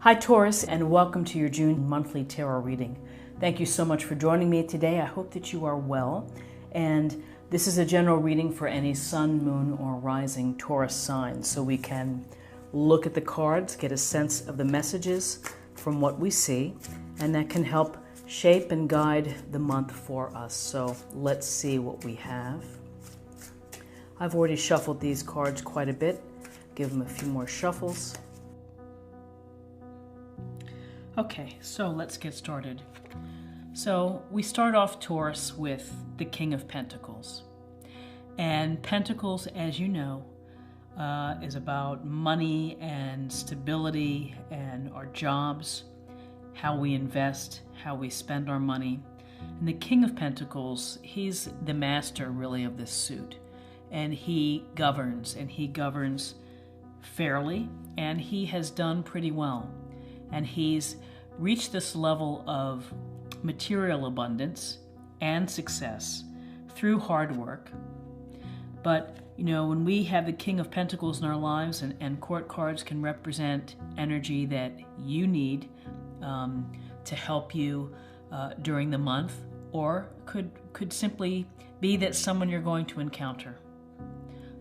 Hi Taurus, and welcome to your June monthly tarot reading. Thank you so much for joining me today. I hope that you are well. And this is a general reading for any sun, moon, or rising Taurus sign. So we can look at the cards, get a sense of the messages from what we see, and that can help shape and guide the month for us. So let's see what we have. I've already shuffled these cards quite a bit. Give them a few more shuffles. Okay, so let's get started. So we start off Taurus with the King of Pentacles. And Pentacles, as you know, is about money and stability and our jobs, how we invest, how we spend our money. And the King of Pentacles, he's the master really of this suit. And he governs fairly, and he has done pretty well. And he's reached this level of material abundance and success through hard work. But, you know, when we have the King of Pentacles in our lives, and court cards can represent energy that you need to help you during the month, or could simply be that someone you're going to encounter,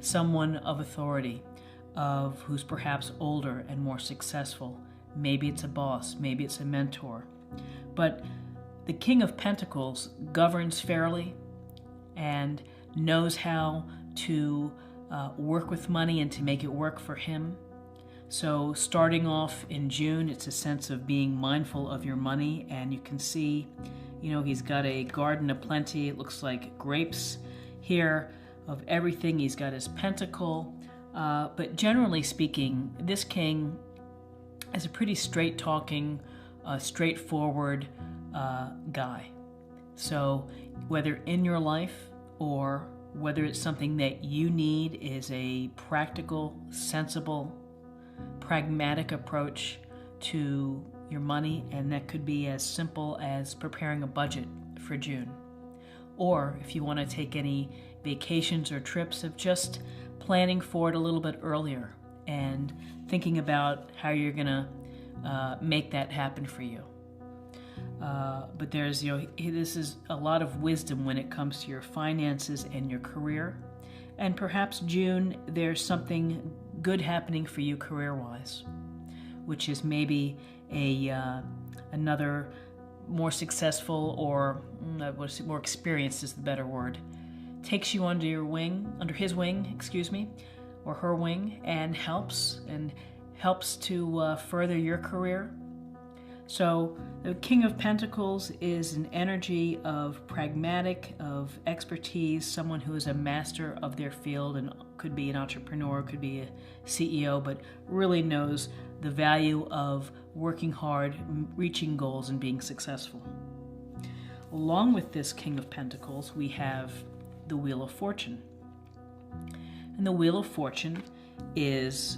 someone of authority, who's perhaps older and more successful. Maybe it's a boss, maybe it's a mentor. But the King of Pentacles governs fairly and knows how to work with money and to make it work for him. So starting off in June, it's a sense of being mindful of your money, and you can see, you know, he's got a garden of plenty. It looks like grapes here of everything. He's got his pentacle. But generally speaking, this king is a pretty straight-talking, straightforward guy. So whether in your life or whether it's something that you need, is a practical, sensible, pragmatic approach to your money, and that could be as simple as preparing a budget for June. Or if you want to take any vacations or trips, of just planning for it a little bit earlier and thinking about how you're going to make that happen for you. But there's, you know, this is a lot of wisdom when it comes to your finances and your career. And perhaps June, there's something good happening for you career-wise, which is maybe another more successful, or more experienced is the better word, takes you under his wing, or her wing, and helps to further your career. So the King of Pentacles is an energy of pragmatic, of expertise, someone who is a master of their field, and could be an entrepreneur, could be a CEO, but really knows the value of working hard, reaching goals, and being successful. Along with this King of Pentacles, we have the Wheel of Fortune. And the Wheel of Fortune is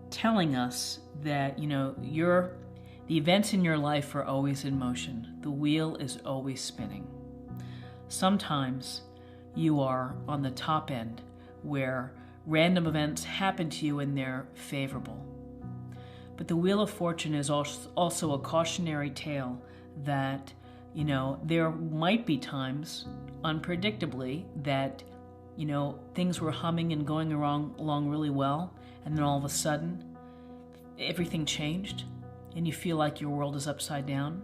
telling us that, you know, the events in your life are always in motion. The wheel is always spinning. Sometimes you are on the top end, where random events happen to you and they're favorable. But the Wheel of Fortune is also a cautionary tale that, you know, there might be times, unpredictably, that, you know, things were humming and going along really well, and then all of a sudden everything changed and you feel like your world is upside down.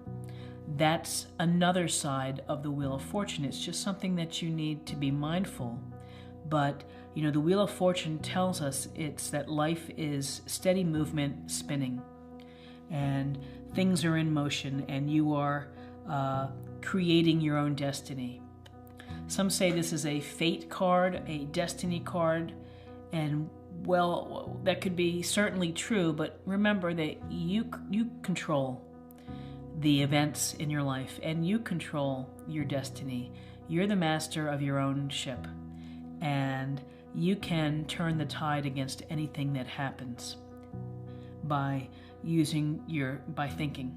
That's another side of the Wheel of Fortune. It's just something that you need to be mindful. But, you know, the Wheel of Fortune tells us it's that life is steady movement, spinning, and things are in motion, and you are creating your own destiny. Some say this is a fate card, a destiny card, and well, that could be certainly true, but remember that you control the events in your life, and you control your destiny. You're the master of your own ship, and you can turn the tide against anything that happens by thinking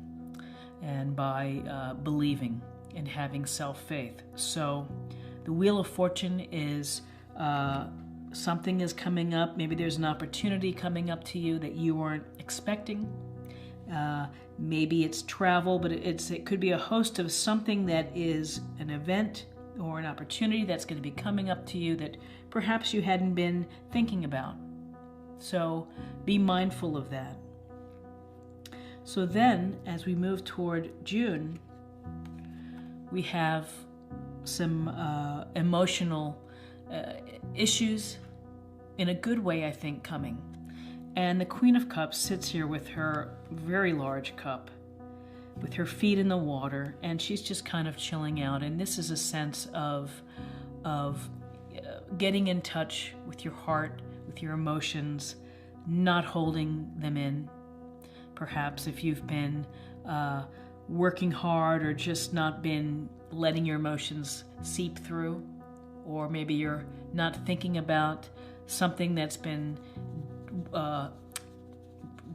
and by believing and having self-faith. So the Wheel of Fortune is something is coming up. Maybe there's an opportunity coming up to you that you weren't expecting, Maybe it's travel, but it could be a host of something that is an event or an opportunity that's going to be coming up to you that perhaps you hadn't been thinking about. So be mindful of that. So then, as we move toward June, we have some emotional issues in a good way, I think, coming. And the Queen of Cups sits here with her very large cup, with her feet in the water, and she's just kind of chilling out. And this is a sense of getting in touch with your heart, with your emotions, not holding them in. Perhaps if you've been working hard or just not been letting your emotions seep through, or maybe you're not thinking about something that's been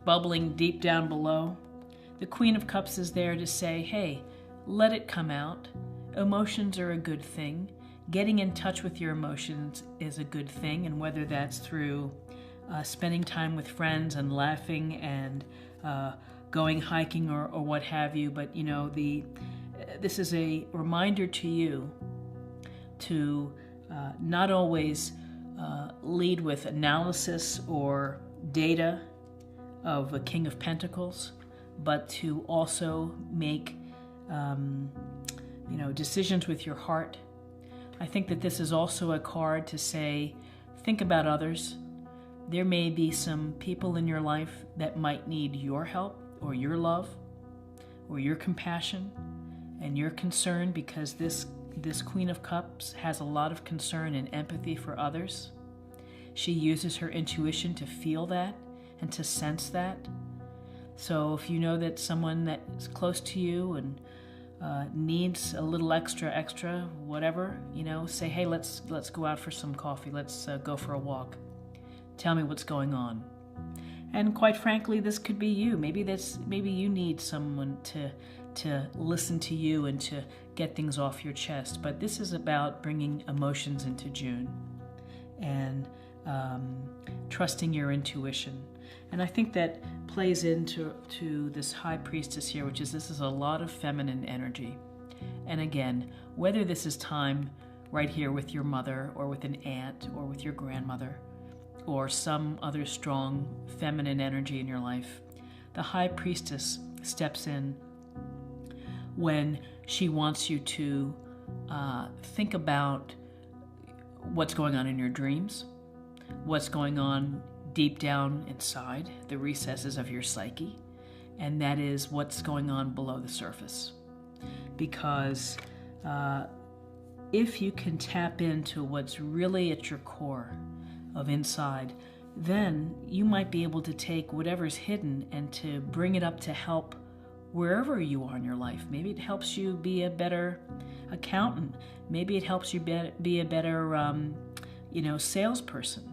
bubbling deep down below. The Queen of Cups is there to say, hey, let it come out. Emotions are a good thing. Getting in touch with your emotions is a good thing, and whether that's through spending time with friends and laughing and going hiking or what have you, but this is a reminder to you to not always lead with analysis or data of a King of Pentacles, but to also make decisions with your heart. I think that this is also a card to say, think about others. There may be some people in your life that might need your help or your love or your compassion and your concern, because this Queen of Cups has a lot of concern and empathy for others. She uses her intuition to feel that and to sense that. So if you know that someone that is close to you and needs a little extra, whatever, say, hey, let's go out for some coffee. Let's go for a walk. Tell me what's going on. And quite frankly, this could be you. Maybe you need someone to listen to you and to get things off your chest. But this is about bringing emotions into June and trusting your intuition. And I think that plays into this High Priestess here, which is this is a lot of feminine energy. And again, whether this is time right here with your mother or with an aunt or with your grandmother or some other strong feminine energy in your life, the High Priestess steps in when she wants you to think about what's going on in your dreams, what's going on deep down inside the recesses of your psyche, and that is what's going on below the surface. Because if you can tap into what's really at your core of inside, then you might be able to take whatever's hidden and to bring it up to help wherever you are in your life. Maybe it helps you be a better accountant. Maybe it helps you be a better salesperson.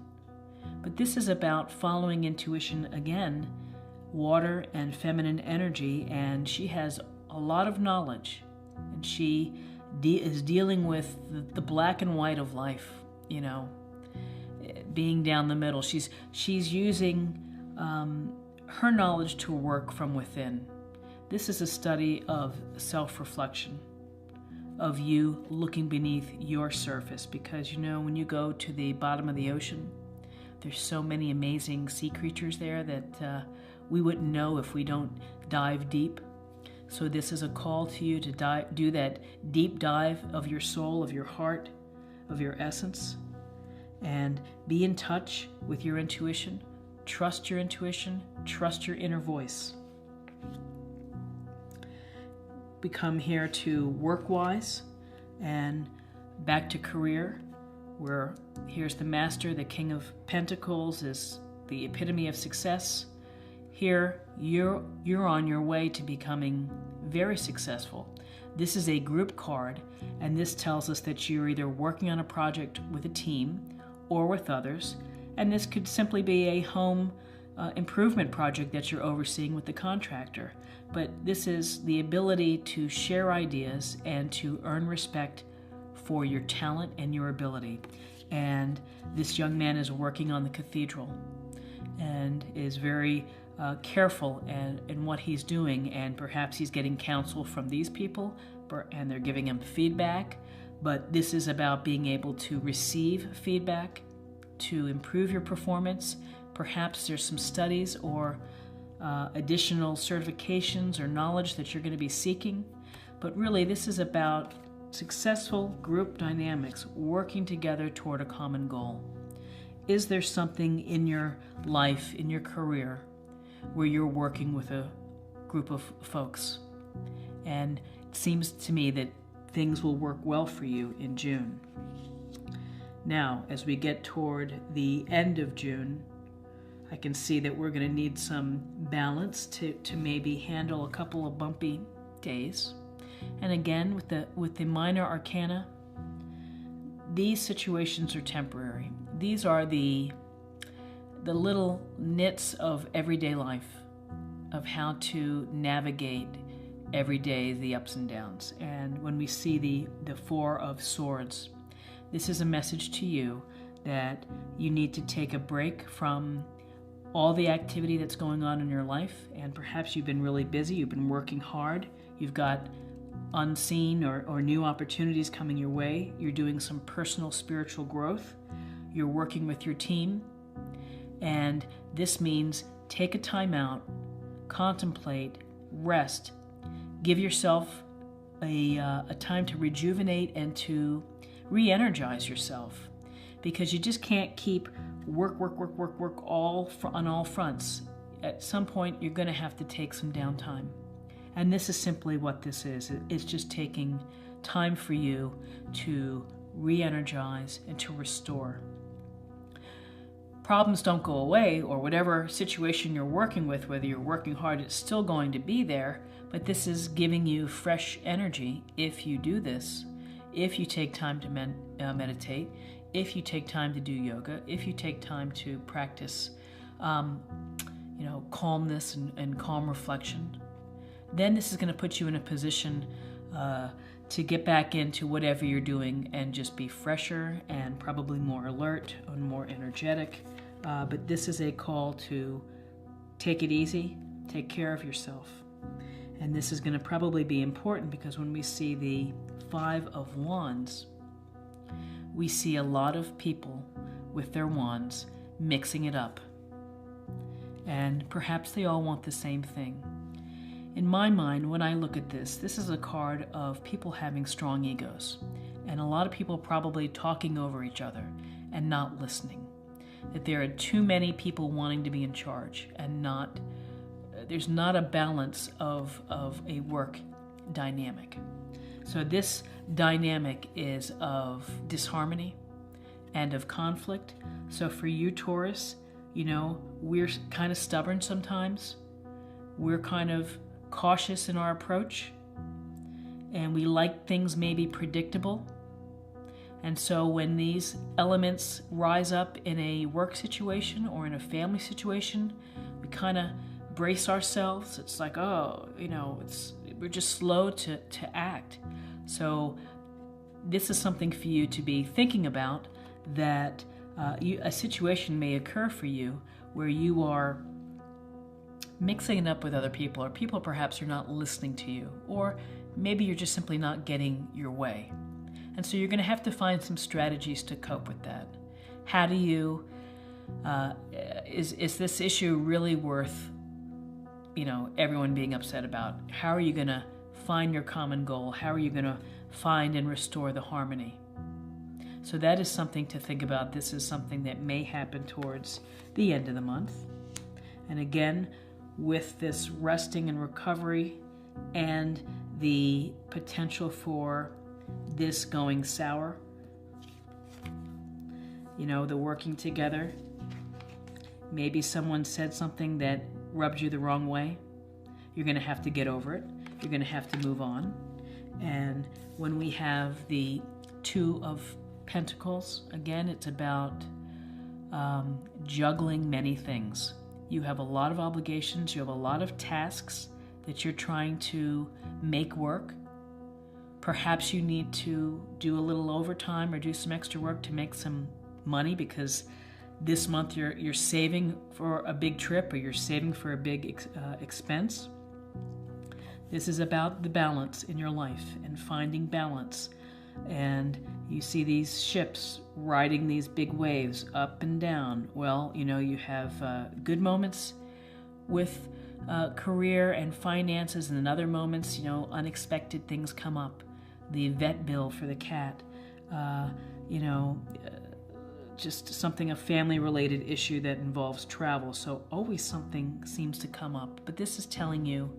But this is about following intuition again, water and feminine energy, and she has a lot of knowledge, and she is dealing with the black and white of life, being down the middle. She's using her knowledge to work from within. This is a study of self-reflection, of you looking beneath your surface, because when you go to the bottom of the ocean, there's so many amazing sea creatures there that we wouldn't know if we don't dive deep. So this is a call to you to do that deep dive of your soul, of your heart, of your essence, and be in touch with your intuition. Trust your intuition. Trust your inner voice. We come here to work-wise and back to career, where here's the Master, the King of Pentacles, is the epitome of success. Here, you're on your way to becoming very successful. This is a group card, and this tells us that you're either working on a project with a team or with others, and this could simply be a home improvement project that you're overseeing with the contractor. But this is the ability to share ideas and to earn respect for your talent and your ability. And this young man is working on the cathedral and is very careful in what he's doing, and perhaps he's getting counsel from these people and they're giving him feedback. But this is about being able to receive feedback to improve your performance. Perhaps there's some studies or additional certifications or knowledge that you're going to be seeking. But really, this is about successful group dynamics working together toward a common goal. Is there something in your life, in your career, where you're working with a group of folks? And it seems to me that things will work well for you in June. Now, as we get toward the end of June, I can see that we're going to need some balance to maybe handle a couple of bumpy days. And again, with the minor arcana, these situations are temporary. These are the little nits of everyday life, of how to navigate every day the ups and downs. And when we see the Four of Swords, this is a message to you that you need to take a break from all the activity that's going on in your life. And perhaps you've been really busy, you've been working hard, you've got unseen or new opportunities coming your way, you're doing some personal spiritual growth, you're working with your team, and this means take a time out, contemplate, rest, give yourself a time to rejuvenate and to re-energize yourself, because you just can't keep work on all fronts. At some point, you're going to have to take some downtime. And this is simply what this is. It's just taking time for you to re-energize and to restore. Problems don't go away, or whatever situation you're working with, whether you're working hard, it's still going to be there, but this is giving you fresh energy if you do this, if you take time to meditate, if you take time to do yoga, if you take time to practice calmness and calm reflection. Then this is going to put you in a position to get back into whatever you're doing and just be fresher and probably more alert and more energetic. But this is a call to take it easy, take care of yourself. And this is going to probably be important because when we see the Five of Wands, we see a lot of people with their wands mixing it up. And perhaps they all want the same thing. In my mind, when I look at this is a card of people having strong egos, and a lot of people probably talking over each other and not listening. That there are too many people wanting to be in charge, and there's not a balance of a work dynamic. So this dynamic is of disharmony and of conflict. So for you, Taurus, we're kind of stubborn sometimes. We're kind of cautious in our approach, and we like things maybe predictable. And so when these elements rise up in a work situation or in a family situation, we kind of brace ourselves. It's like, we're just slow to act. So this is something for you to be thinking about, that a situation may occur for you where you are mixing it up with other people, or people perhaps are not listening to you, or maybe you're just simply not getting your way. And so you're going to have to find some strategies to cope with that. How do you, is this issue really worth, everyone being upset about? How are you going to find your common goal? How are you going to find and restore the harmony? So that is something to think about. This is something that may happen towards the end of the month. And again, with this resting and recovery and the potential for this going sour, the working together, maybe someone said something that rubbed you the wrong way. You're going to have to get over it. You're going to have to move on. And when we have the Two of Pentacles, again, it's about juggling many things. You have a lot of obligations, you have a lot of tasks that you're trying to make work. Perhaps you need to do a little overtime or do some extra work to make some money, because this month you're saving for a big trip, or you're saving for a big expense. This is about the balance in your life and finding balance. And you see these ships riding these big waves up and down. Well, you have good moments with career and finances, and in other moments, unexpected things come up. The vet bill for the cat, just something, a family-related issue that involves travel. So always something seems to come up. But this is telling you,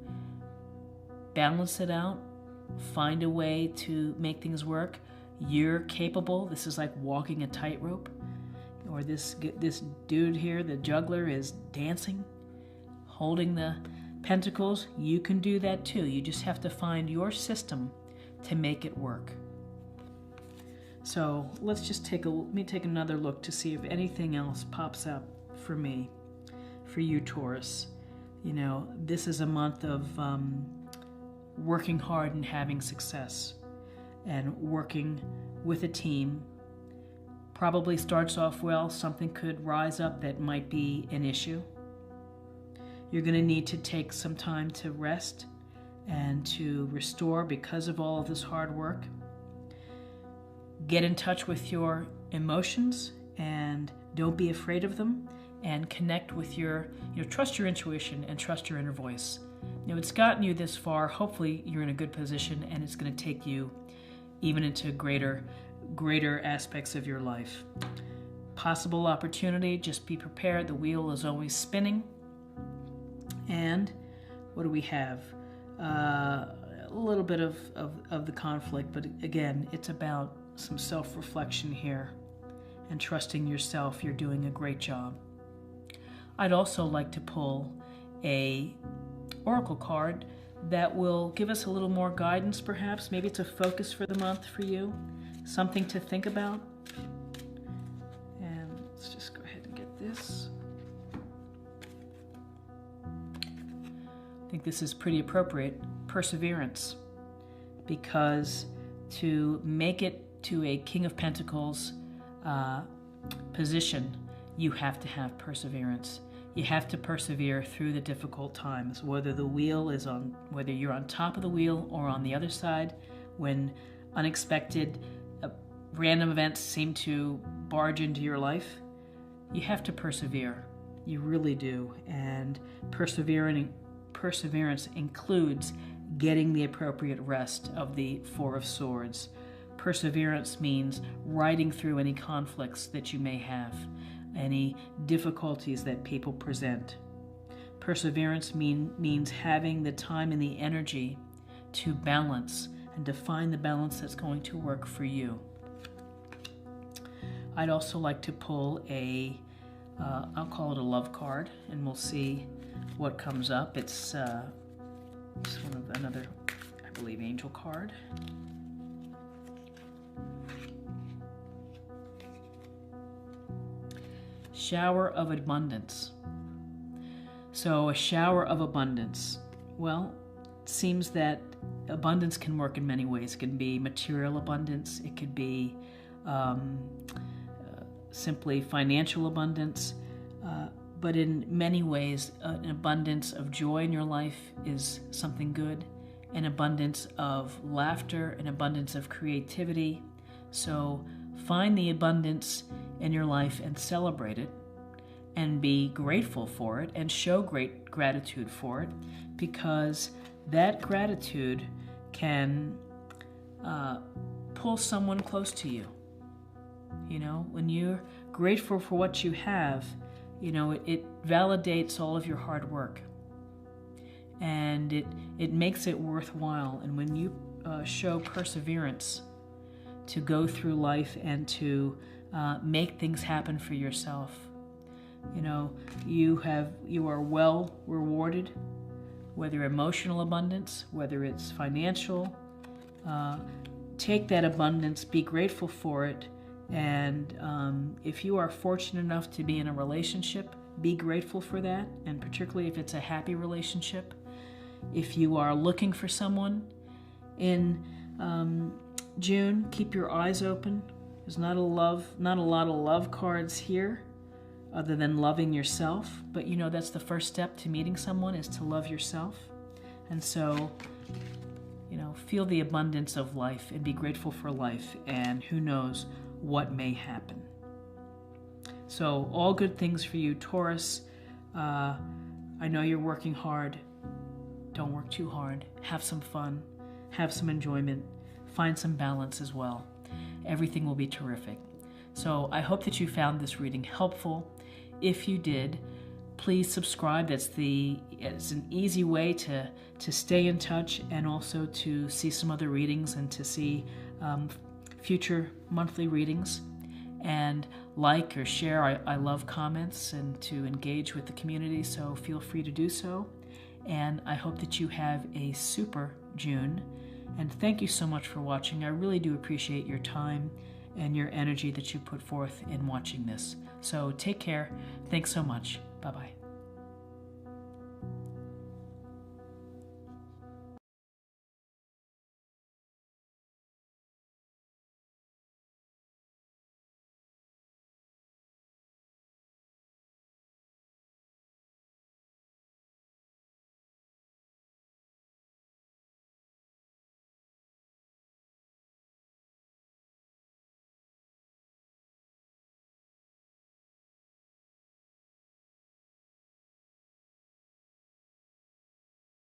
balance it out, find a way to make things work. You're capable. This is like walking a tightrope. Or this dude here, the juggler, is dancing, holding the pentacles. You can do that too. You just have to find your system to make it work. So let's just let me take another look to see if anything else pops up for me, for you, Taurus. This is a month of working hard and having success, and working with a team. Probably starts off well. Something could rise up that might be an issue. You're going to need to take some time to rest and to restore because of all of this hard work. Get in touch with your emotions and don't be afraid of them, and connect with trust your intuition and trust your inner voice. It's gotten you this far. Hopefully you're in a good position, and it's going to take you even into greater aspects of your life. Possible opportunity, just be prepared. The wheel is always spinning. And what do we have? A little bit of the conflict, but again, it's about some self-reflection here and trusting yourself. You're doing a great job. I'd also like to pull a oracle card that will give us a little more guidance, perhaps. Maybe it's a focus for the month for you, something to think about. And let's just go ahead and get this. I think this is pretty appropriate. Perseverance. Because to make it to a King of Pentacles position, you have to have perseverance. You have to persevere through the difficult times, whether you're on top of the wheel or on the other side, when unexpected random events seem to barge into your life. You have to persevere. You really do. And perseverance includes getting the appropriate rest of the Four of Swords. Perseverance means riding through any conflicts that you may have, any difficulties that people present. Perseverance means having the time and the energy to balance and to find the balance that's going to work for you. I'd also like to pull I'll call it a love card, and we'll see what comes up. It's another, I believe, angel card. Shower of abundance. So a shower of abundance. Well, it seems that abundance can work in many ways. It can be material abundance. It could be simply financial abundance. But in many ways, an abundance of joy in your life is something good. An abundance of laughter, an abundance of creativity. So find the abundance in your life and celebrate it, and be grateful for it, and show great gratitude for it, because that gratitude can pull someone close to you. When you're grateful for what you have, it validates all of your hard work, and it makes it worthwhile. And when you show perseverance to go through life and to make things happen for yourself, you are well rewarded, whether emotional abundance, whether it's financial. Take that abundance, be grateful for it, and if you are fortunate enough to be in a relationship, be grateful for that, and particularly if it's a happy relationship. If you are looking for someone in June, keep your eyes open. There's not a lot of love cards here. other than loving yourself. But you know, that's the first step to meeting someone, is to love yourself. And so, you know, feel the abundance of life and be grateful for life, and who knows what may happen. So all good things for you, Taurus. I know you're working hard. Don't work too hard. Have some fun. Have some enjoyment. Find some balance as well. Everything will be terrific. So I hope that you found this reading helpful. If you did, please subscribe. It's an easy way to stay in touch, and also to see some other readings and to see future monthly readings. And like or share. I love comments and to engage with the community, so feel free to do so. And I hope that you have a super June. And thank you so much for watching. I really do appreciate your time and your energy that you put forth in watching this. So take care. Thanks so much. Bye-bye.